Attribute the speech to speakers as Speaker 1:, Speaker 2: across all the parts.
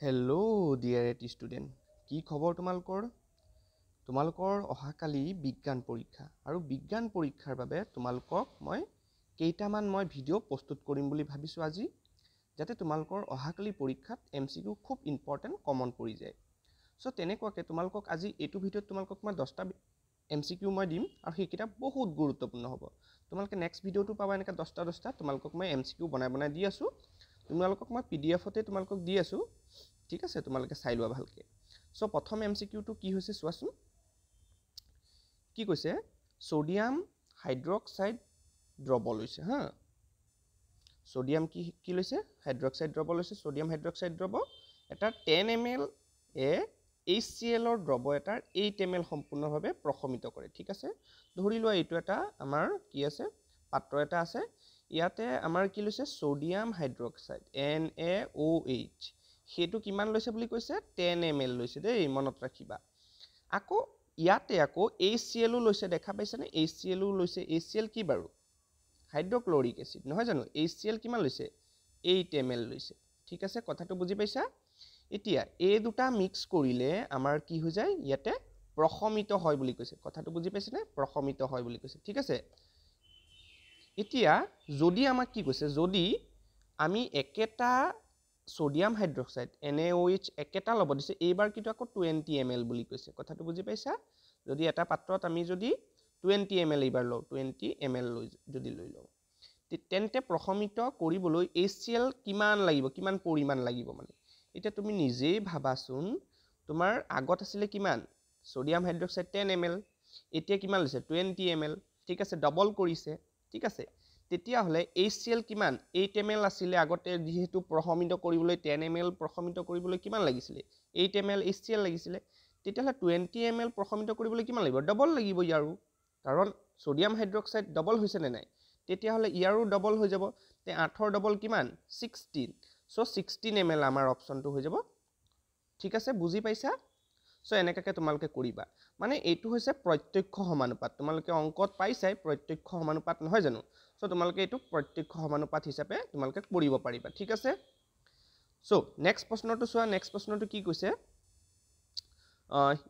Speaker 1: Hello' dear student, কি খবৰ তোমালোকৰ অহাকালি বিজ্ঞান পৰীক্ষা আৰু বিজ্ঞান পৰীক্ষাৰ বাবে তোমালোকক মই কেইটামান ভিডিঅ' প্ৰস্তুত কৰিম বুলি ভাবিছোঁ আজি, যাতে তোমালোকৰ অহাকালি পৰীক্ষাত MCQ খুব ইম্পৰ্টেণ্ট কমন পৰি যায়। চ' তেনেকুৱাকৈ তোমালোকক আজি এইটো ভিডিঅ'ত তোমালোকক মই 10টা MCQ মই দিম আৰু সেইকেইটা বহুত গুৰুত্বপূৰ্ণ হ'ব। তোমালোকে নেক্সট ভিডিঅ'টো পাবা এনেকৈ 10টা তোমালোকক মই MCQ বনাই দি আছোঁ। তোমালোকক মই PDF-তে তোমালোকক দি আছোঁ, ঠিক আছে, তোমালোকে চাই লোৱা ভালকৈ। চ' প্ৰথম MCQটো কি হৈছে চোৱাচোন। কি কৈছে? ছ'ডিয়াম হাইড্ৰক্সাইড দ্ৰৱ লৈছে হা। ছ'ডিয়াম কি লৈছে? হাইড্ৰক্সাইড দ্ৰৱ লৈছে। ছ'ডিয়াম হাইড্ৰক্সাইড দ্ৰৱ এটা 10 ml HCl-ৰ দ্ৰৱ এটাৰ 8 ml সম্পূৰ্ণভাৱে প্ৰশমিত কৰে, ঠিক আছে। ধৰি লোৱা এইটো এটা আমাৰ কি আছে, পাত্ৰ এটা আছে। ইয়াতে আমাৰ কি লৈছে? Sodium hydroxide NaOH। সেইটো কিমান লৈছে বুলি কৈছে? 10 ml লৈছে দেই, মনত ৰাখিবা। আকৌ ইয়াতে আকৌ HCl-ও লৈছে, দেখা পাইছেনে? HCl-ও লৈছে। HCl কি বাৰু? হাইড্ৰক্লৰিক এচিড, নহয় জানো? HCl কিমান লৈছে? 8 ml লৈছে, ঠিক আছে। কথাটো বুজি পাইছা? এতিয়া এই দুটা মিক্স কৰিলে আমাৰ কি হৈ যায়? ইয়াতে প্ৰশমিত হয় বুলি কৈছে। কথাটো বুজি পাইছেনে? প্ৰশমিত হয় বুলি কৈছে, ঠিক আছে। এতিয়া যদি আমাক কি কৈছে? যদি আমি একেটা ছ'ডিয়াম হাইড্ৰক্সাইড NaOH একেটা ল'ব দিছে, এইবাৰ কিন্তু আকৌ 20 ml বুলি কৈছে। কথাটো বুজি পাইছা? যদি এটা পাত্ৰত আমি যদি 20 ml এইবাৰ লওঁ, 20 ml যদি লৈ লওঁ, তেন্তে প্ৰশমিত কৰিবলৈ HCl কিমান লাগিব, কিমান পৰিমাণ লাগিব মানে। এতিয়া তুমি নিজেই ভাবাচোন, তোমাৰ আগত আছিলে কিমান? ছ'ডিয়াম হাইড্ৰক্সাইড 10 ml, এতিয়া কিমান লৈছে? 20 ml, ঠিক আছে, ডবল কৰিছে, ঠিক আছে। তেতিয়াহ'লে HCl কিমান? 8 ml আছিলে আগতে, যিহেতু প্ৰশমিত কৰিবলৈ 10 ml প্ৰশমিত কৰিবলৈ কিমান লাগিছিলে? 8 ml HCl লাগিছিলে। তেতিয়াহ'লে 20 ml প্ৰশমিত কৰিবলৈ কিমান লাগিব? ডবল লাগিব ইয়াৰো, কাৰণ ছ'ডিয়াম হাইড্ৰক্সাইড ডবল হৈছে নে নাই? তেতিয়াহ'লে ইয়াৰো ডবল হৈ যাব। তে 8ৰ ডবল কিমান? 16। চ' 16 ml আমাৰ অপশ্যনটো হৈ যাব, ঠিক আছে, বুজি পাইছা? চ' এনেকাকৈ তোমালোকে কৰিবা। মানে এইটো হৈছে প্ৰত্যক্ষ সমানুপাত। তোমালোকে অংকত পাইছাই প্ৰত্যক্ষ সমানুপাত, নহয় জানো? চ' তোমালোকে এইটো প্ৰত্যক্ষ সমানুপাত হিচাপে তোমালোকে কৰিব পাৰিবা, ঠিক আছে। চ' নেক্সট প্ৰশ্নটো চোৱা। নেক্সট প্ৰশ্নটো কি কৈছে?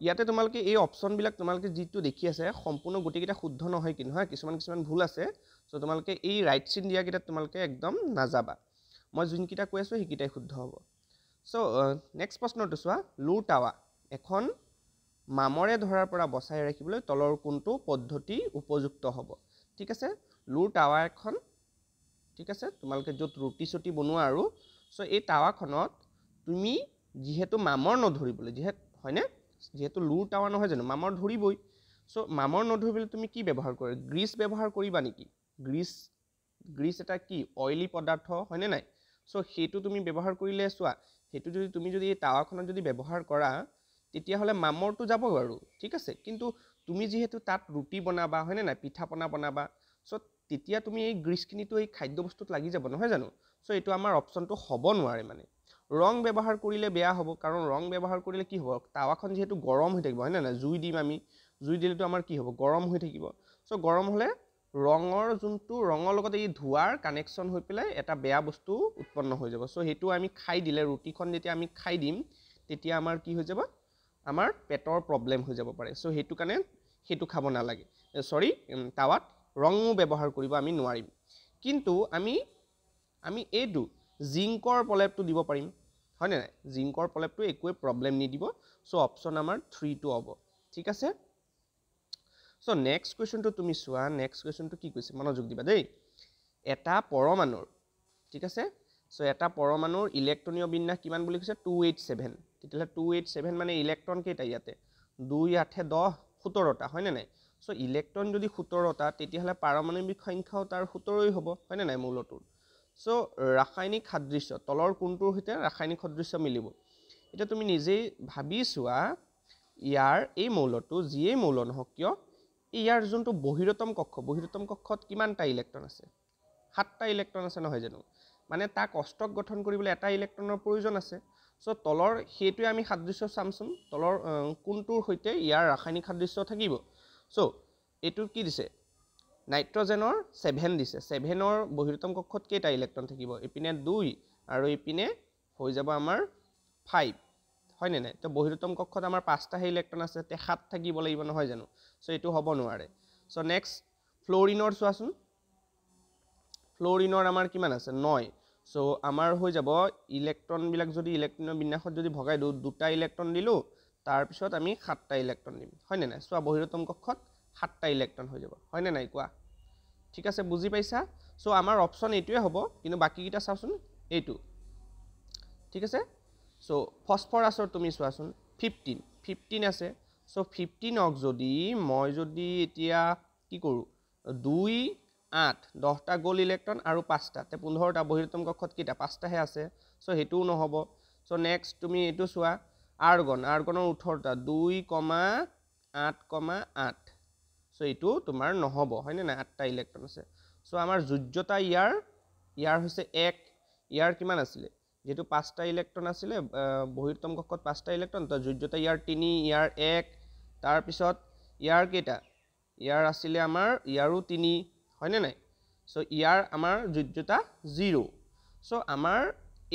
Speaker 1: ইয়াতে তোমালোকে এই অপশ্যনবিলাক তোমালোকে যিটো দেখি আছে সম্পূৰ্ণ গোটেইকেইটা শুদ্ধ নহয় কিন্তু হা, কিছুমান ভুল আছে। চ' তোমালোকে এই ৰাইট চিন দিয়াকেইটাত তোমালোকে একদম নাযাবা। মই যোনকেইটা কৈ আছোঁ সেইকেইটাই শুদ্ধ হ'ব। চ' নেক্সট প্ৰশ্নটো চোৱা। লুৰ টাৱা এখন মামৰে ধৰাৰ পৰা বচাই ৰাখিবলৈ তলৰ কোনটো পদ্ধতি উপযুক্ত হ'ব? ঠিক আছে, লুৰ টাৱা এখন, ঠিক আছে, তোমালোকে য'ত ৰুটি চুটি বনোৱা আৰু। চ' এই টাৱাখনত তুমি যিহেতু মামৰ নধৰিবলৈ, হয়নে, যিহেতু লুৰ টাৱা নহয় জানো, মামৰ ধৰিবই। চ' মামৰ নধৰিবলৈ তুমি কি ব্যৱহাৰ কৰা? গ্ৰীচ ব্যৱহাৰ কৰিবা নেকি? গ্ৰীচ এটা কি অইলি পদাৰ্থ, হয়নে নাই? চ' সেইটো তুমি ব্যৱহাৰ কৰিলে চোৱা, সেইটো যদি তুমি এই টাৱাখনত যদি ব্যৱহাৰ কৰা, তেতিয়াহ'লে মামৰটো যাব আৰু, ঠিক আছে। কিন্তু তুমি যিহেতু তাত ৰুটি বনাবা, হয়নে নাই, পিঠা পনা বনাবা, চ' তেতিয়া তুমি এই গ্ৰীচখিনিতো এই খাদ্য বস্তুত লাগি যাব, নহয় জানো? চ' এইটো আমাৰ অপশ্যনটো হ'ব নোৱাৰে মানে। ৰং ব্যৱহাৰ কৰিলে বেয়া হ'ব, কাৰণ ৰং ব্যৱহাৰ কৰিলে কি হ'ব? টাৱাখন যিহেতু গৰম হৈ থাকিব, হয়নে নাই? জুই দিম আমি, জুই দিলেতো আমাৰ কি হ'ব? গৰম হৈ থাকিব। চ' গৰম হ'লে ৰঙৰ লগত এই ধোঁৱাৰ কানেকশ্যন হৈ পেলাই এটা বেয়া বস্তু উৎপন্ন হৈ যাব। চ' সেইটো আমি খাই দিলে, ৰুটিখন যেতিয়া আমি খাই দিম, তেতিয়া আমাৰ কি হৈ যাব? আমাৰ পেটৰ প্ৰব্লেম হৈ যাব পাৰে। চ' সেইটো কাৰণে সেইটো খাব নালাগে। টাৱাত ৰঙো ব্যৱহাৰ কৰিব আমি নোৱাৰিম। কিন্তু আমি এইটো জিংকৰ প্ৰলেপটো দিব পাৰিম, হয়নে নাই? জিংকৰ প্ৰলেপটো একোৱে প্ৰব্লেম নিদিব। চ' অপশ্যন আমাৰ 3টো হ'ব, ঠিক আছে। চ' নেক্সট কুৱেশ্যনটো তুমি চোৱা। নেক্সট কুৱেশ্যনটো কি কৈছে? মনোযোগ দিবা দেই। এটা পৰমাণুৰ, ঠিক আছে, চ' এটা পৰমাণুৰ ইলেক্ট্ৰনীয় বিন্যাস কিমান বুলি কৈছে? 2H7। তেতিয়াহ'লে 2H7 মানে ইলেক্ট্ৰন কেইটা ইয়াতে? 2 8 10 17টা, হয়নে নাই? চ' ইলেক্ট্ৰন যদি 17টা, তেতিয়াহ'লে পাৰমাণৱিক সংখ্যাও তাৰ 17ই হ'ব, হয়নে নাই মৌলটোৰ? চ' ৰাসায়নিক সাদৃশ্য তলৰ কোনটোৰ সৈতে ৰাসায়নিক সাদৃশ্য মিলিব? এতিয়া তুমি নিজেই ভাবি চোৱা, ইয়াৰ এই মৌলটো যিয়েই মৌল নহওক কিয়, ইয়াৰ যোনটো বহিৰতম কক্ষত কিমানটা ইলেক্ট্ৰন আছে? 7টা ইলেক্ট্ৰন আছে, নহয় জানো? মানে তাক অষ্টক গঠন কৰিবলৈ এটা ইলেক্ট্ৰনৰ প্ৰয়োজন আছে। চ' তলৰ সেইটোৱে আমি সাদৃশ্য চামচোন, তলৰ কোনটোৰ সৈতে ইয়াৰ ৰাসায়নিক সাদৃশ্য থাকিব? চ' এইটো কি দিছে? নাইট্ৰজেনৰ 7 দিছে। 7ৰ বহিৰতম কক্ষত কেইটা ইলেক্ট্ৰন থাকিব? ইপিনে 2 আৰু ইপিনে হৈ যাব আমাৰ 5 হয়নে নাই তো বহিৰতম কক্ষত আমাৰ 5টাহে ইলেক্ট্ৰন আছে তে 7 থাকিব লাগিব নহয় জানো সো এটো হ'ব নোৱাৰে সো নেক্সট ফ্লোৰিনৰ চোৱাচোন ফ্লোৰিনৰ আমাৰ কিমান আছে 9 সো আমাৰ হৈ যাব ইলেক্ট্ৰন বিলাক যদি ইলেক্ট্ৰনৰ বিন্যাসত যদি ভগাই দিও দুটা ইলেক্ট্ৰন দিলো তাৰ পিছত আমি 7টা ইলেক্ট্ৰন দিম হয়নে নাই সো বহিৰতম কক্ষত 7টা ইলেক্ট্ৰন হৈ যাব হয়নে নাই কোৱা ঠিক আছে বুজি পাইছা সো আমাৰ অপচন এইটোৱে হ'ব কিন্তু বাকি কিটা চাওচোন এইটো ঠিক আছে সো ফসফৰাছৰ তুমি চোৱাচোন 15 আছে সো 15 ক যদি মই যদি এতিয়া কি কৰো 2 8 10টা গোল ইলেক্ট্ৰন আৰু 5টা তে 15টা বহিৰতম কক্ষত কিটা 5টাহে আছে সো হেতুও নহব সো নেক্সট তুমি এটো চোৱা আৰ্গনৰ 18টা 2,8,8 সো এটো তোমাৰ নহব হয়নে না 8টা ইলেক্ট্ৰন আছে সো আমাৰ যোজ্যতা ইয়াৰ হৈছে 1 ইয়াৰ কিমান আছিল যেটো 5টা ইলেক্ট্ৰন আছিল বহিৰতম কক্ষত 5টা ইলেক্ট্ৰন তো যোজ্যতা ইয়াৰ 3 ইয়াৰ 1 তাৰ পিছত ইয়াৰ কেটা ইয়াৰ আছিল আমাৰ ইয়াৰো 3 হয়নে নাই সো ইয়াৰ আমাৰ যোজ্যতা 0 সো আমাৰ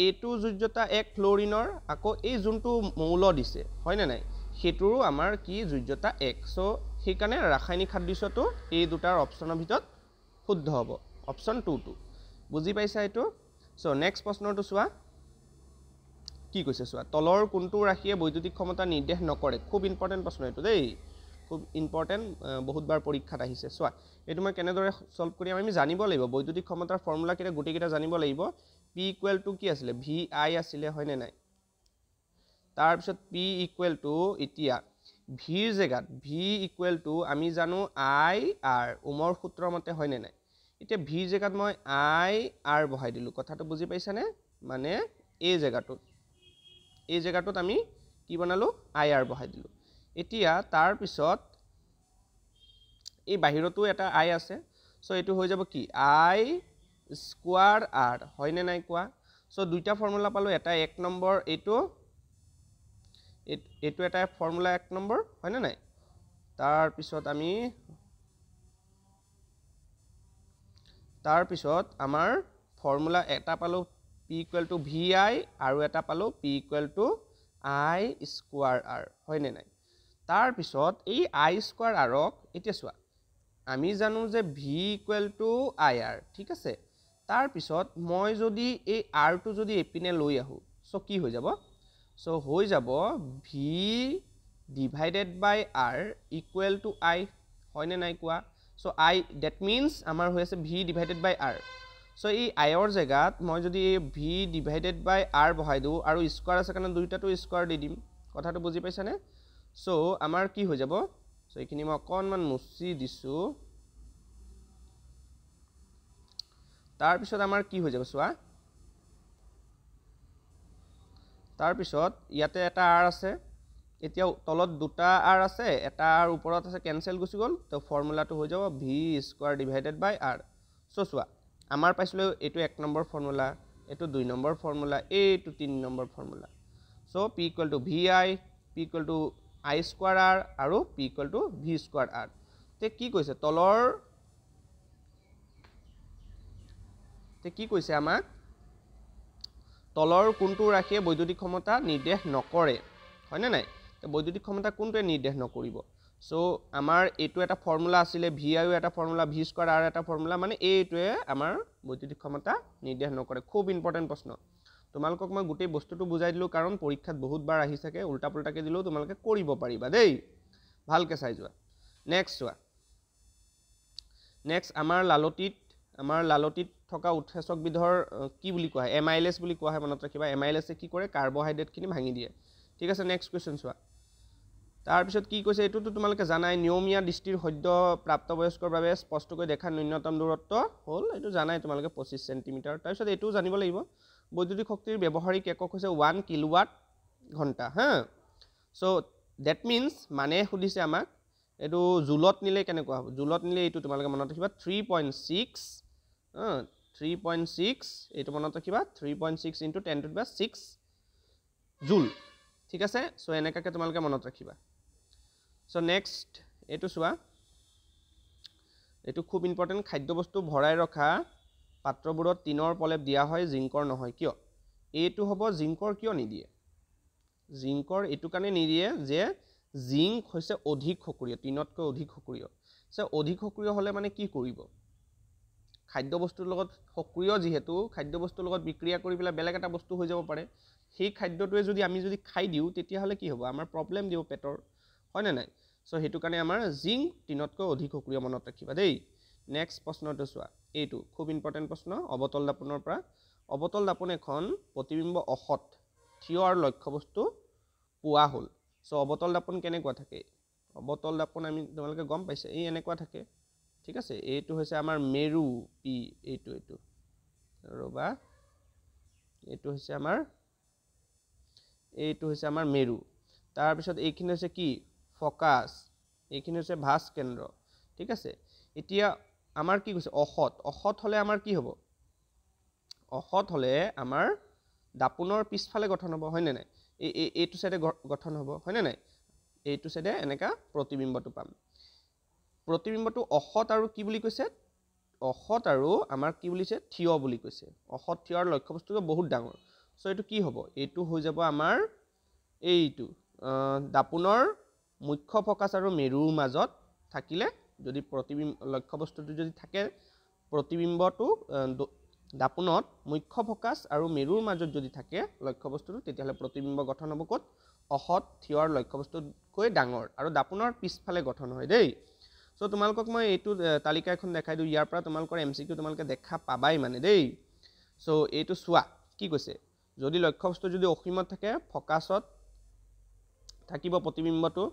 Speaker 1: এটো যোজ্যতা 1 ফ্লোৰিনৰ আকৌ এই যোনটো মৌল দিছে হয়নে নাই হেতুৰো আমাৰ কি যোজ্যতা 1 সো সেইকাৰণে ৰাসায়নিক সাদৃশ্যটো এই দুটাৰ অপচনৰ ভিতৰত শুদ্ধ হ'ব অপচন 2 বুজি পাইছা এটো সো নেক্সট প্ৰশ্নটো চোৱা কি কৈছে চোৱা তলৰ কোনটো ৰাশিয়ে বৈদ্যুতিক ক্ষমতা নিৰ্দেশ নকৰে খুব ইম্পৰ্টেন্ট প্ৰশ্ন এটো দেই খুব ইম্পৰ্টেন্ট বহুতবাৰ পৰীক্ষাত আহিছে চোৱা এটো মই কেনেদৰে সলভ কৰিম আমি জানিব লাগিব বৈদ্যুতিক ক্ষমতাৰ ফৰ্মুলা কিটা গুটি কিটা জানিব লাগিব P = কি আছিল VI আছিল হয়নে নাই তাৰ পিছত P = এতিয়া V ৰ জেগাত V = আমি জানো IR ওমৰ সূত্ৰ মতে হয়নে নাই এতিয়া V ৰ জেগাত মই IR বহাই দিলো কথাটো বুজি পাইছানে মানে এই জেগাটোত আমি কি বনালো IR বহাই দিলো এতিয়া তাৰ পিছত এই বাহিৰতো এটা I আছে সো এটো হৈ যাব কি I স্কয়াৰ R হয়নে নাই কোৱা সো দুইটা ফৰ্মুলা পালো এটা 1 নম্বৰ এটো এটা ফৰ্মুলা 1 নম্বৰ হয়নে নাই তাৰ পিছত আমাৰ ফৰ্মুলা এটা পালো P = VI আৰু এটা পালো P = I স্কয়াৰ R হয়নে নাই তাৰ পিছত এই I স্কয়াৰ R ক এতিয়া চোৱা আমি জানো যে V = IR ঠিক আছে তাৰ পিছত মই যদি এই R টো যদি এপিনে লৈ আহো সো কি হৈ যাব সো হৈ যাব V / R = I হয়নে নাই কোৱা সো I that means আমাৰ হৈ আছে V / R সো এই I ৰ জেগাত মই যদি V / R বহাই দিও আৰু স্কয়াৰ আছে কাৰণে দুইটাটো স্কয়াৰ দি দিম কথাটো বুজি পাইছানে সো আমাৰ কি হৈ যাব সো এইখিনি মই অকনমান মুছি দিছো তাৰ পিছত আমাৰ কি হৈ যাব চোৱা তাৰ পিছত ইয়াতে এটা R আছে এতিয়া তলত দুটা R আছে এটা R ওপৰত আছে কেনসেল গুছি গল তো ফৰ্মুলাটো হৈ যাব V / R সো চোৱা আমাৰ পাইছিলো এটো 1 নম্বৰ ফৰ্মুলা এটো 2 নম্বৰ ফৰ্মুলা এটো 3 number formula so P = VI P = I square R আৰু P = V স্কয়াৰ R তে কি কৈছে তলৰ তে কি কৈছে আমাক তলৰ কোনটো ৰাশিয়ে বৈদ্যুতিক ক্ষমতা নিৰ্দেশ নকৰে হয়নে নাই তে বৈদ্যুতিক ক্ষমতা কোনটোৱে নিৰ্দেশ নকৰিব সো আমাৰ এটো এটা ফৰ্মুলা আছিল VI এটা ফৰ্মুলা V স্কয়াৰ R এটা ফৰ্মুলা মানে এইটোৱে আমাৰ বৈদ্যুতিক ক্ষমতা নিৰ্দেশ নকৰে খুব ইম্পৰ্টেন্ট প্ৰশ্ন তোমালোকক মই গোটেই বস্তুটো বুজাই দিলো কাৰণ পৰীক্ষাত বহুতবাৰ আহি থাকে উল্টা পুল্টাকে দিলেও তোমালোকে কৰিব পাৰিবা দেই ভালকে চাই যোৱা নেক্সট আমাৰ লালটিত থকা উৎসেচক বিধৰ কি বুলি কোৱা হয় এমাইলেজ বুলি কোৱা হয় মনত ৰাখিবা এমাইলেজে কি কৰে কাৰ্বোহাইড্ৰেট খিনি ভাঙি দিয়ে ঠিক আছে নেক্সট কোৱেশ্চন চোৱা তাৰ পিছত কি কৈছে এটোটো তোমালোকে জানাই নিয়মীয়া দৃষ্টিৰ সদ্য প্ৰাপ্তবয়স্কৰ বাবে স্পষ্টকৈ দেখা ন্যূনতম দূৰত্ব হল এটো জানাই তোমালোকে 25 সেন্টিমিটাৰ তাৰ পিছত এটো জানিব লাগিব বৈদ্যুতিক শক্তিৰ ব্যৱহাৰিক একক হৈছে 1 কিলোৱাট ঘণ্টা হা সো দ্যাট মিন্স মানে খুদিছে আমাক এটো জুলত নিলে কেনেকুৱা হ'ব জুলত নিলে এটো তোমালোকে মনত ৰাখিবা 3.6 এটো মনত ৰাখিবা 3.6 * 10⁶ জুল ঠিক আছে সো এনেকাকে তোমালোকে মনত ৰাখিবা সো নেক্সট এটো চোৱা এটো খুব ইম্পৰ্টেন্ট খাদ্যবস্তু ভৰাই ৰখা পাত্ৰবোৰত টিনৰ প্ৰলেপ দিয়া হয় জিংকৰ নহয় কিয় এটো হ'ব জিংকৰ কিয় নিদিয়ে জিংকৰ এইটো কাৰণে নিদিয়ে যে জিংক হৈছে অধিক সক্ৰিয়, টিনতকৈ অধিক সক্ৰিয়। অধিক সক্ৰিয় হ'লে মানে কি কৰিব, খাদ্যবস্তুৰ লগত সক্ৰিয় যিহেতু খাদ্যবস্তুৰ লগত বিক্ৰিয়া কৰি পেলাই বেলেগ এটা বস্তু হৈ যাব পাৰে, সেই খাদ্যটোৱে যদি আমি খাই দিওঁ তেতিয়াহ'লে কি হ'ব, আমাৰ প্ৰব্লেম দিব পেটৰ, হয়নে নাই? সেইটো কাৰণে আমাৰ জিংক টিনতকৈ অধিক সক্ৰিয়, মনত ৰাখিবা দেই। নেক্সট প্ৰশ্নটো চোৱা, এইটো খুব ইম্পৰ্টেণ্ট প্ৰশ্ন অৱতল দাপোনৰ পৰা। অৱতল দাপোন এখন প্ৰতিবিম্ব অসৎ থিয় আৰু লক্ষ্যবস্তু পোৱা হ'ল। অৱতল দাপোন কেনেকুৱা থাকে? অৱতল দাপোন আমি তোমালোকে গম পাইছে, এই এনেকুৱা থাকে, ঠিক আছে। এইটো হৈছে আমাৰ মেৰু পি, এইটো ৰ'বা, এইটো হৈছে আমাৰ মেৰু। তাৰপিছত এইখিনি হৈছে কি, ফকাছ, এইখিনি হৈছে ভাস কেন্দ্ৰ, ঠিক আছে। এতিয়া আমাৰ কি কৈছে, অসৎ হ'লে আমাৰ কি হ'ব, অসৎ হ'লে আমাৰ দাপোনৰ পিছফালে গঠন হ'ব, হয়নে নাই? এইটো চাইডে গঠন হ'ব, হয়নে নাই? এইটো চাইডে এনেকা প্ৰতিবিম্বটো পাম। প্ৰতিবিম্বটো অসৎ আৰু কি বুলি কৈছে, অসৎ আৰু আমাৰ কি বুলিছে, থিয় বুলি কৈছে। অসৎ থিয় আৰু লক্ষ্যবস্তুটো বহুত ডাঙৰ। এইটো কি হ'ব, এইটো হৈ যাব আমাৰ এইটো দাপোনৰ মুখ্য ফকাছ আৰু মেৰুৰ মাজত থাকিলে, যদি লক্ষ্যবস্তুটো যদি থাকে প্ৰতিবিম্বটো দাপোনত মুখ্য ফকাছ আৰু মেৰুৰ মাজত যদি থাকে লক্ষ্যবস্তুটো, তেতিয়াহ'লে প্ৰতিবিম্ব গঠন হ'ব ক'ত, অসৎ থিয় আৰু লক্ষ্যবস্তুতকৈ ডাঙৰ আৰু দাপোনৰ পিছফালে গঠন হয় দেই। তোমালোকক মই এইটো তালিকা এখন দেখাই দিওঁ, ইয়াৰ পৰা তোমালোকৰ MCQ তোমালোকে দেখা পাবাই মানে দেই। এইটো চোৱা কি কৈছে, যদি লক্ষ্যবস্তু যদি অসীমত থাকে, ফকাছত থাকিব প্ৰতিবিম্বটো,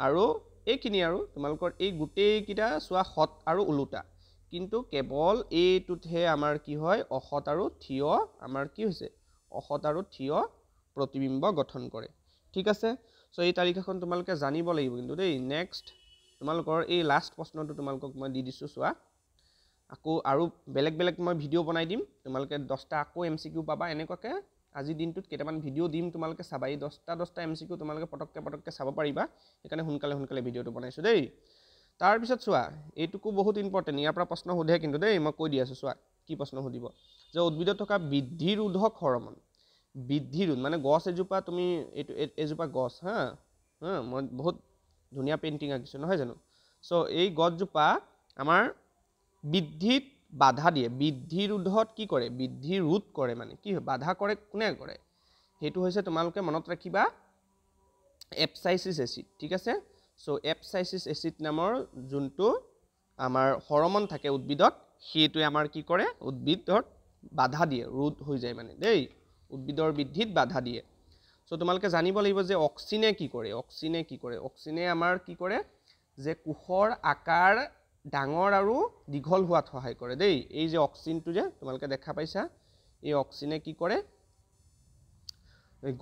Speaker 1: আৰু এইখিনি আৰু তোমালোকৰ এই গোটেইকেইটা চোৱা সৎ আৰু ওলোটা, কিন্তু কেৱল এইটোতহে আমাৰ কি হয়, অসৎ আৰু থিয় আমাৰ কি হৈছে, অসৎ আৰু থিয় প্ৰতিবিম্ব গঠন কৰে, ঠিক আছে। এই তালিকাখন তোমালোকে জানিব লাগিব কিন্তু দেই। নেক্সট তোমালোকৰ এই লাষ্ট প্ৰশ্নটো তোমালোকক মই দি দিছোঁ, চোৱা আকৌ আৰু বেলেগ মই ভিডিঅ' বনাই দিম, তোমালোকে 10টা আকৌ MCQ পাবা। এনেকুৱাকৈ আজিৰ দিনটোত কেইটামান ভিডিঅ' দিম, তোমালোকে চাবা। এই 10টা MCQ তোমালোকে পটককৈ চাব পাৰিবা, সেইকাৰণে সোনকালে ভিডিঅ'টো বনাইছোঁ দেই। তাৰপিছত চোৱা, এইটোকো বহুত ইম্পৰ্টেণ্ট, ইয়াৰ পৰা প্ৰশ্ন সোধে কিন্তু দেই, মই কৈ দি আছোঁ। চোৱা কি প্ৰশ্ন সুধিব, যে উদ্ভিদত থকা বৃদ্ধিৰোধক হৰমন, বৃদ্ধিৰোধ মানে গছ এজোপা, তুমি এজোপা গছ, মই বহুত ধুনীয়া পেইণ্টিং আঁকিছোঁ নহয় জানো। এই গছজোপা আমাৰ বৃদ্ধিত বাধা দিয়ে, বৃদ্ধিৰোধত কি কৰে, বৃদ্ধি ৰোধ কৰে, মানে কি হয়, বাধা কৰে, কোনে কৰে, সেইটো হৈছে তোমালোকে মনত ৰাখিবা এপচাইচিছ এচিড, ঠিক আছে। এপচাইচিছ এচিড নামৰ যোনটো আমাৰ হৰমন থাকে উদ্ভিদত, সেইটোৱে আমাৰ কি কৰে, উদ্ভিদত বাধা দিয়ে, ৰোধ হৈ যায় মানে দেই, উদ্ভিদৰ বৃদ্ধিত বাধা দিয়ে। তোমালোকে জানিব লাগিব যে অক্সিনে কি কৰে, অক্সিনে আমাৰ কি কৰে, যে কোষৰ আকাৰ ডাঙৰ আৰু দীঘল হোৱাত সহায় কৰে দেই। এই যে অক্সিনটো যে তোমালোকে দেখা পাইছা, এই অক্সিনে কি কৰে,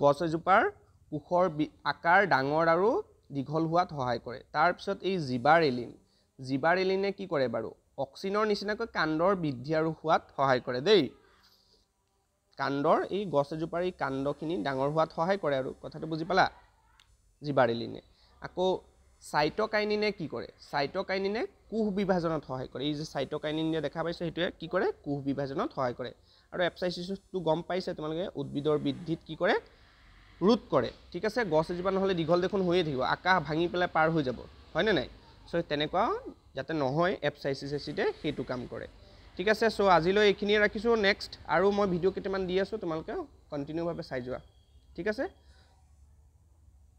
Speaker 1: গছ এজোপাৰ কোষৰ আকাৰ ডাঙৰ আৰু দীঘল হোৱাত সহায় কৰে। তাৰপিছত এই জিবাৰেলিনে কি কৰে বাৰু, অক্সিনৰ নিচিনাকৈ কাণ্ডৰ বৃদ্ধি আৰু হোৱাত সহায় কৰে দেই। কাণ্ডৰ, এই গছ এজোপাৰ এই কাণ্ডখিনি ডাঙৰ হোৱাত সহায় কৰে, আৰু কথাটো বুজি পালা, জিবাৰেলিনে। আকৌ চাইটকাইনিনে কি কৰে, চাইটকাইনিনে কোষ বিভাজনত সহায় কৰে। এই যে চাইটকাইনিন যে দেখা পাইছে, সেইটোৱে কি কৰে, কোষ বিভাজনত সহায় কৰে। আৰু এপচাইচিছটো গম পাইছে তোমালোকে, উদ্ভিদৰ বৃদ্ধিত কি কৰে, ৰোধ কৰে, ঠিক আছে। গছ এজোপা নহ'লে দীঘল দেখোন হৈয়ে থাকিব, আকাশ ভাঙি পেলাই পাৰ হৈ যাব, হয়নে নাই। তেনেকুৱা যাতে নহয়, এপচাইচিছ এচিডে সেইটো কাম কৰে, ঠিক আছে। আজিলৈ এইখিনিয়ে ৰাখিছোঁ। নেক্সট আৰু মই ভিডিঅ' কেইটামান দি আছোঁ, তোমালোকে কণ্টিনিউভাৱে চাই যোৱা, ঠিক আছে।